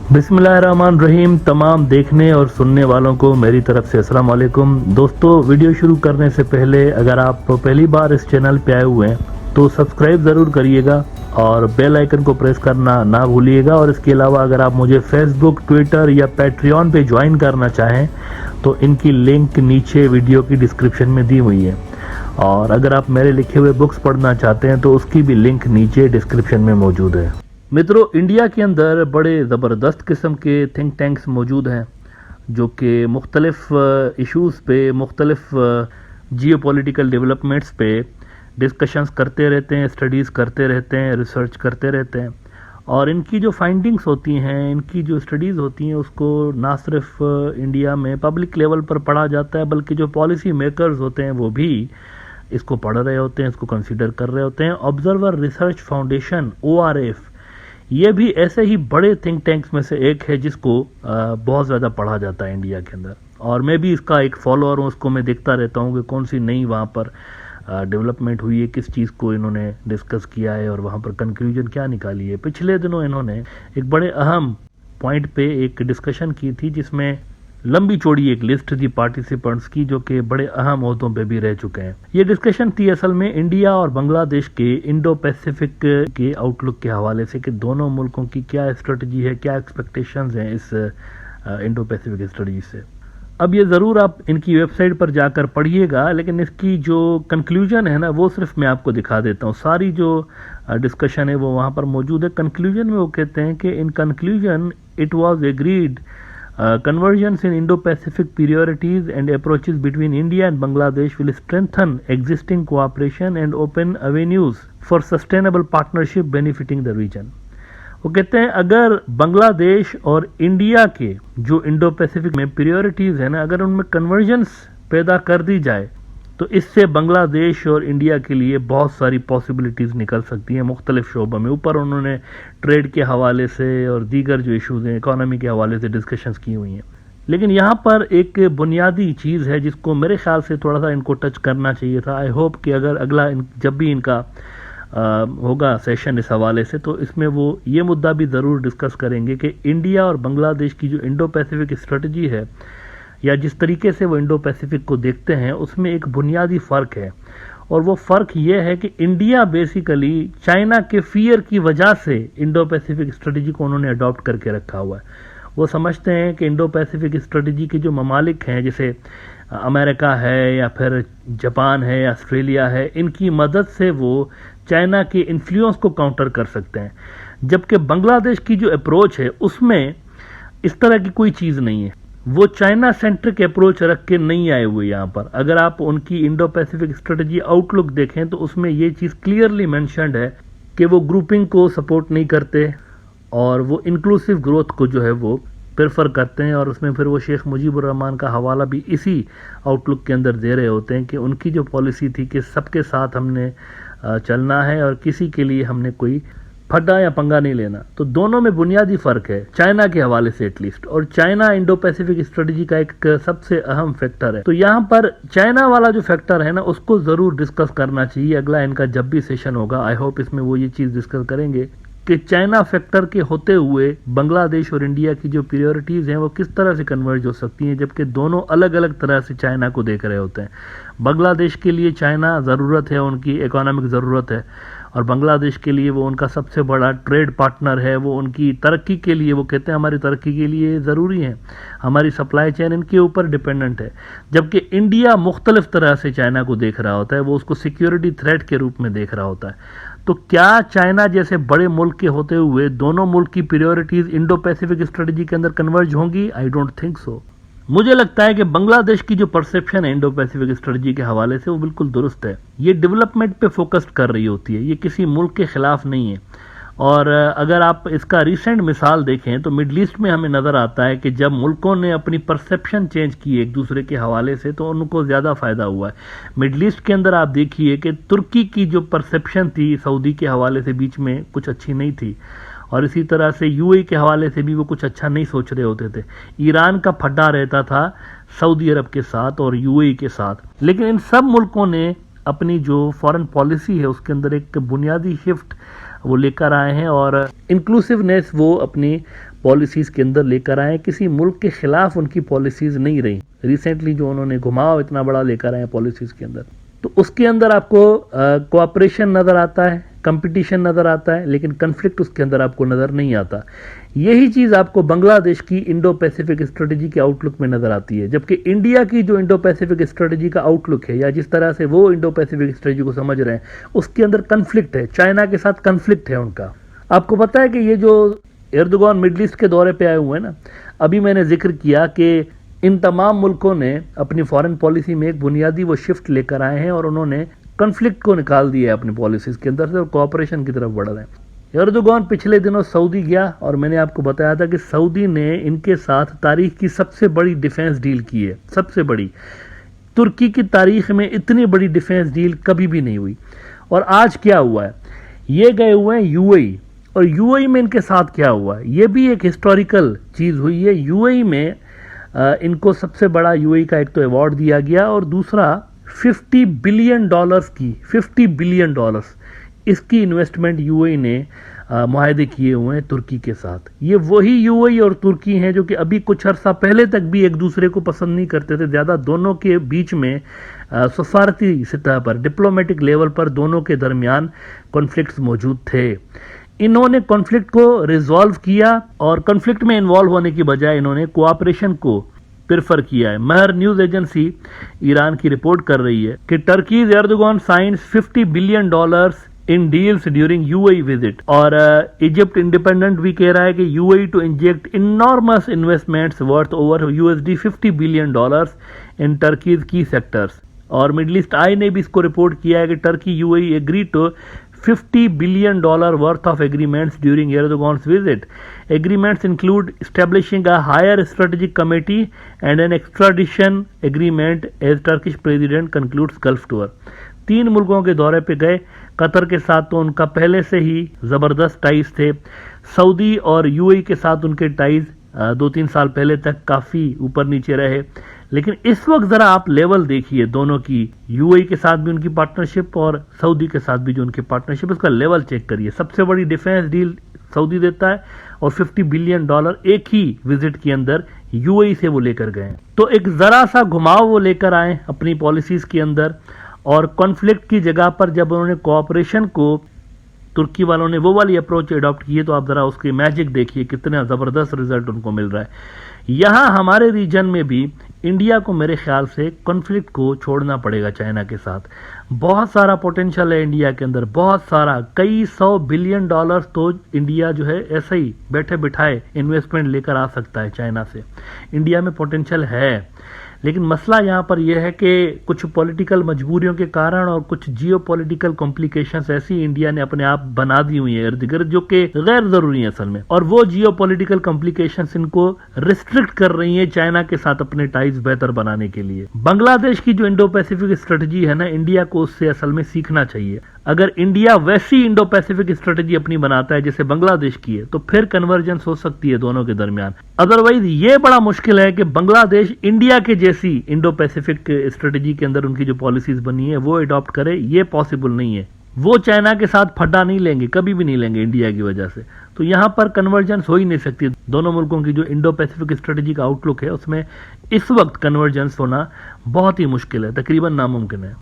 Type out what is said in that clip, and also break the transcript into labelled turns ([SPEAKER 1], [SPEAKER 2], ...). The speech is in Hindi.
[SPEAKER 1] बिस्मिल्लाहिर्रहमानिर्रहीम। तमाम देखने और सुनने वालों को मेरी तरफ से अस्सलाम वालेकुम। दोस्तों, वीडियो शुरू करने से पहले अगर आप पहली बार इस चैनल पे आए हुए हैं तो सब्सक्राइब ज़रूर करिएगा और बेल आइकन को प्रेस करना ना भूलिएगा। और इसके अलावा अगर आप मुझे फेसबुक, ट्विटर या पैट्रियन पे ज्वाइन करना चाहें तो इनकी लिंक नीचे वीडियो की डिस्क्रिप्शन में दी हुई है। और अगर आप मेरे लिखे हुए बुक्स पढ़ना चाहते हैं तो उसकी भी लिंक नीचे डिस्क्रिप्शन में मौजूद है। मित्रों, इंडिया के अंदर बड़े ज़बरदस्त किस्म के थिंक टैंक्स मौजूद हैं जो कि मुख्तलिफ इश्यूज़ पे, मुख्तलिफ जियोपॉलिटिकल डेवलपमेंट्स पे डिस्कशंस करते रहते हैं, स्टडीज़ करते रहते हैं, रिसर्च करते रहते हैं। और इनकी जो फाइंडिंग्स होती हैं, इनकी जो स्टडीज़ होती हैं, उसको ना सिर्फ इंडिया में पब्लिक लेवल पर पढ़ा जाता है बल्कि जो पॉलिसी मेकर्स होते हैं वो भी इसको पढ़ रहे होते हैं, इसको कंसीडर कर रहे होते हैं। ऑब्जर्वर रिसर्च फाउंडेशन ORF ये भी ऐसे ही बड़े थिंक टैंक्स में से एक है जिसको बहुत ज़्यादा पढ़ा जाता है इंडिया के अंदर। और मैं भी इसका एक फॉलोअर हूँ, उसको मैं देखता रहता हूँ कि कौन सी नई वहाँ पर डेवलपमेंट हुई है, किस चीज़ को इन्होंने डिस्कस किया है और वहाँ पर कंक्लूजन क्या निकाली है। पिछले दिनों इन्होंने एक बड़े अहम पॉइंट पे एक डिस्कशन की थी जिसमें लंबी चौड़ी एक लिस्ट थी पार्टिसिपेंट्स की जो कि बड़े अहम ओहदों पे भी रह चुके हैं। ये डिस्कशन थी असल में इंडिया और बांग्लादेश के इंडो पैसिफिक के आउटलुक के हवाले से कि दोनों मुल्कों की क्या स्ट्रेटजी है, क्या एक्सपेक्टेशंस हैं इस इंडो पैसिफिक स्ट्रेटजी से। अब ये ज़रूर आप इनकी वेबसाइट पर जाकर पढ़िएगा, लेकिन इसकी जो कंक्लूजन है ना वो सिर्फ मैं आपको दिखा देता हूँ। सारी जो डिस्कशन है वो वहाँ पर मौजूद है। कंक्लूजन में वो कहते हैं कि in conclusion it was agreed convergence in Indo-Pacific priorities and approaches between India and Bangladesh will strengthen existing cooperation and open avenues for sustainable partnership benefiting the region. वो कहते हैं अगर बांग्लादेश और इंडिया के जो इंडो पैसिफिक में प्रायोरिटीज़ है ना, अगर उनमें कन्वर्जेंस पैदा कर दी जाए तो इससे बांग्लादेश और इंडिया के लिए बहुत सारी पॉसिबिलिटीज़ निकल सकती हैं मुख्तलिफ शोबों में। ऊपर उन्होंने ट्रेड के हवाले से और दीगर जो इश्यूज़ हैं इकोनॉमी के हवाले से डिस्कशंस की हुई हैं। लेकिन यहाँ पर एक बुनियादी चीज़ है जिसको मेरे ख्याल से थोड़ा सा इनको टच करना चाहिए था। आई होप कि अगर अगला जब भी इनका होगा सेशन इस हवाले से तो इसमें वो ये मुद्दा भी ज़रूर डिस्कस करेंगे कि इंडिया और बांग्लादेश की जो इंडो पैसिफिक स्ट्रेटजी है या जिस तरीके से वो इंडो पैसिफिक को देखते हैं उसमें एक बुनियादी फ़र्क है। और वो फ़र्क ये है कि इंडिया बेसिकली चाइना के फियर की वजह से इंडो पैसिफिक स्ट्रेटजी को उन्होंने अडॉप्ट करके रखा हुआ है। वो समझते हैं कि इंडो पैसिफिक स्ट्रेटजी के जो ममालिक हैं जैसे अमेरिका है या फिर जापान है या ऑस्ट्रेलिया है, इनकी मदद से वो चाइना के इन्फ्लुएंस को काउंटर कर सकते हैं। जबकि बांग्लादेश की जो अप्रोच है उसमें इस तरह की कोई चीज़ नहीं है। वो चाइना सेंट्रिक अप्रोच रख के नहीं आए हुए यहाँ पर। अगर आप उनकी इंडो पैसिफिक स्ट्रेटजी आउटलुक देखें तो उसमें ये चीज़ क्लियरली मेंशन्ड है कि वो ग्रुपिंग को सपोर्ट नहीं करते और वो इंक्लूसिव ग्रोथ को जो है वो प्रेफर करते हैं। और उसमें फिर वो शेख मुजीबुर रहमान का हवाला भी इसी आउटलुक के अंदर दे रहे होते हैं कि उनकी जो पॉलिसी थी कि सबके साथ हमने चलना है और किसी के लिए हमने कोई फड्डा या पंगा नहीं लेना। तो दोनों में बुनियादी फ़र्क है चाइना के हवाले से एटलीस्ट। और चाइना इंडो पैसिफिक स्ट्रेटजी का एक सबसे अहम फैक्टर है। तो यहाँ पर चाइना वाला जो फैक्टर है ना उसको ज़रूर डिस्कस करना चाहिए। अगला इनका जब भी सेशन होगा आई होप इसमें वो ये चीज़ डिस्कस करेंगे कि चाइना फैक्टर के होते हुए बांग्लादेश और इंडिया की जो प्रायोरिटीज़ हैं वो किस तरह से कन्वर्ज हो सकती हैं, जबकि दोनों अलग अलग तरह से चाइना को देख रहे होते हैं। बांग्लादेश के लिए चाइना ज़रूरत है, उनकी इकोनॉमिक ज़रूरत है, और बांग्लादेश के लिए वो उनका सबसे बड़ा ट्रेड पार्टनर है। वो उनकी तरक्की के लिए, वो कहते हैं हमारी तरक्की के लिए ज़रूरी है, हमारी सप्लाई चेन इनके ऊपर डिपेंडेंट है। जबकि इंडिया मुख्तलिफ तरह से चाइना को देख रहा होता है, वो उसको सिक्योरिटी थ्रेट के रूप में देख रहा होता है। तो क्या चाइना जैसे बड़े मुल्क के होते हुए दोनों मुल्क की प्रायोरिटीज़ इंडो पैसिफिक स्ट्रेटजी के अंदर कन्वर्ज होंगी? I don't think so. मुझे लगता है कि बांग्लादेश की जो परसेप्शन है इंडो पैसिफिक स्ट्रेटजी के हवाले से वो बिल्कुल दुरुस्त है। ये डेवलपमेंट पे फोकस्ड कर रही होती है, ये किसी मुल्क के खिलाफ नहीं है। और अगर आप इसका रिसेंट मिसाल देखें तो मिडल ईस्ट में हमें नज़र आता है कि जब मुल्कों ने अपनी परसेप्शन चेंज की एक दूसरे के हवाले से तो उनको ज़्यादा फ़ायदा हुआ है। मिडल ईस्ट के अंदर आप देखिए कि तुर्की की जो परसेप्शन थी सऊदी के हवाले से बीच में कुछ अच्छी नहीं थी, और इसी तरह से यूएई के हवाले से भी वो कुछ अच्छा नहीं सोच रहे होते थे। ईरान का फड्डा रहता था सऊदी अरब के साथ और यूएई के साथ। लेकिन इन सब मुल्कों ने अपनी जो फॉरेन पॉलिसी है उसके अंदर एक बुनियादी शिफ्ट वो लेकर आए हैं और इंक्लूसिवनेस वो अपनी पॉलिसीज़ के अंदर लेकर आए हैं। किसी मुल्क के खिलाफ उनकी पॉलिसीज़ नहीं रही। रिसेंटली जो उन्होंने घुमाव इतना बड़ा लेकर आए हैं पॉलिसीज़ के अंदर, तो उसके अंदर आपको कोऑपरेशन नज़र आता है, कंपटीशन नज़र आता है, लेकिन कन्फ्लिक्ट उसके अंदर आपको नज़र नहीं आता। यही चीज़ आपको बांग्लादेश की इंडो पैसिफिक स्ट्रेटजी के आउटलुक में नज़र आती है, जबकि इंडिया की जो इंडो पैसिफिक स्ट्रेटजी का आउटलुक है या जिस तरह से वो इंडो पैसिफिक स्ट्रेटजी को समझ रहे हैं, उसके अंदर कन्फ्लिक्ट है। चाइना के साथ कन्फ्लिक्ट है उनका। आपको पता है कि ये जो एर्दोगान मिडल ईस्ट के दौरे पे आए हुए हैं ना, अभी मैंने जिक्र किया कि इन तमाम मुल्कों ने अपनी फॉरेन पॉलिसी में एक बुनियादी वो शिफ्ट लेकर आए हैं और उन्होंने कन्फ्लिक्ट को निकाल दिया है अपनी पॉलिसीज़ के अंदर से और कोऑपरेशन की तरफ बढ़ रहे हैं। एर्दोगान पिछले दिनों सऊदी गया और मैंने आपको बताया था कि सऊदी ने इनके साथ तारीख की सबसे बड़ी डिफेंस डील की है, सबसे बड़ी। तुर्की की तारीख में इतनी बड़ी डिफेंस डील कभी भी नहीं हुई। और आज क्या हुआ है, ये गए हुए हैं यूएई, और यूएई में इनके साथ क्या हुआ है, ये भी एक हिस्टोरिकल चीज़ हुई है। यूएई में इनको सबसे बड़ा यूएई का एक तो अवार्ड दिया गया और दूसरा $50 बिलियन की, $50 बिलियन इसकी इन्वेस्टमेंट यूएई ने मुआहदे किए हुए हैं तुर्की के साथ। ये वही यूएई और तुर्की हैं जो कि अभी कुछ अर्सा पहले तक भी एक दूसरे को पसंद नहीं करते थे ज़्यादा। दोनों के बीच में सफारती सतह पर, डिप्लोमेटिक लेवल पर दोनों के दरमियान कॉन्फ्लिक्ट्स मौजूद थे। इन्होंने कॉन्फ्लिक्ट को रिजॉल्व किया और कॉन्फ्लिक्ट में इन्वॉल्व होने की बजाय इन्होंने कोऑपरेशन को प्रेफर किया है। महर न्यूज एजेंसी ईरान की रिपोर्ट कर रही है कि Turkey's Erdogan signs $50 billion in deals during UAE visit. और इजिप्ट इंडिपेंडेंट भी कह रहा है कि UAE to inject enormous investments worth over $50 billion in Turkey's key sectors. और मिडल ईस्ट आई ने भी इसको रिपोर्ट किया है कि Turkey UAE agree to $50 billion worth of agreements during Erdogan's visit. Agreements include establishing a higher strategic committee and an extradition agreement as Turkish president concludes Gulf tour. 3 मुल्कों के दौरे पे गए। कतर के साथ तो उनका पहले से ही ज़बरदस्त टाइज थे। सऊदी और यूएई के साथ उनके टाइज 2-3 साल पहले तक काफ़ी ऊपर नीचे रहे, लेकिन इस वक्त ज़रा आप लेवल देखिए दोनों की। यूएई के साथ भी उनकी पार्टनरशिप और सऊदी के साथ भी जो उनकी पार्टनरशिप, उसका लेवल चेक करिए। सबसे बड़ी डिफेंस डील सऊदी देता है और $50 बिलियन एक ही विजिट के अंदर यूएई से वो लेकर गए। तो एक ज़रा सा घुमाव वो लेकर आए अपनी पॉलिसीज़ के अंदर, और कॉन्फ्लिक्ट की जगह पर जब उन्होंने कोऑपरेशन को, तुर्की वालों ने वो वाली अप्रोच अडॉप्ट की है, तो आप ज़रा उसकी मैजिक देखिए, कितना ज़बरदस्त रिजल्ट उनको मिल रहा है। यहाँ हमारे रीजन में भी इंडिया को मेरे ख्याल से कॉन्फ्लिक्ट को छोड़ना पड़ेगा चाइना के साथ। बहुत सारा पोटेंशियल है इंडिया के अंदर, बहुत सारा, कई $100 बिलियन तो इंडिया जो है ऐसे ही बैठे बिठाए इन्वेस्टमेंट लेकर आ सकता है चाइना से। इंडिया में पोटेंशियल है, लेकिन मसला यहाँ पर यह है कि कुछ पॉलिटिकल मजबूरियों के कारण और कुछ जियोपॉलिटिकल कॉम्प्लिकेशंस ऐसी इंडिया ने अपने आप बना दी हुई है इर्द गिर्द, जो कि गैर जरूरी है असल में, और वो जियोपॉलिटिकल कॉम्प्लिकेशंस इनको रिस्ट्रिक्ट कर रही हैं चाइना के साथ अपने टाइज बेहतर बनाने के लिए। बांग्लादेश की जो इंडो पैसिफिक स्ट्रेटजी है ना, इंडिया को उससे असल में सीखना चाहिए। अगर इंडिया वैसी इंडो पैसिफिक स्ट्रेटजी अपनी बनाता है जैसे बांग्लादेश की है, तो फिर कन्वर्जेंस हो सकती है दोनों के दरमियान। अदरवाइज ये बड़ा मुश्किल है कि बांग्लादेश इंडिया के जैसी इंडो पैसिफिक स्ट्रेटजी के अंदर उनकी जो पॉलिसीज बनी है वो अडॉप्ट करे, ये पॉसिबल नहीं है। वो चाइना के साथ फड्डा नहीं लेंगे, कभी भी नहीं लेंगे इंडिया की वजह से। तो यहाँ पर कन्वर्जेंस हो ही नहीं सकती। दोनों मुल्कों की जो इंडो पैसिफिक स्ट्रेटजी का आउटलुक है उसमें इस वक्त कन्वर्जेंस होना बहुत ही मुश्किल है, तकरीबन नामुमकिन है।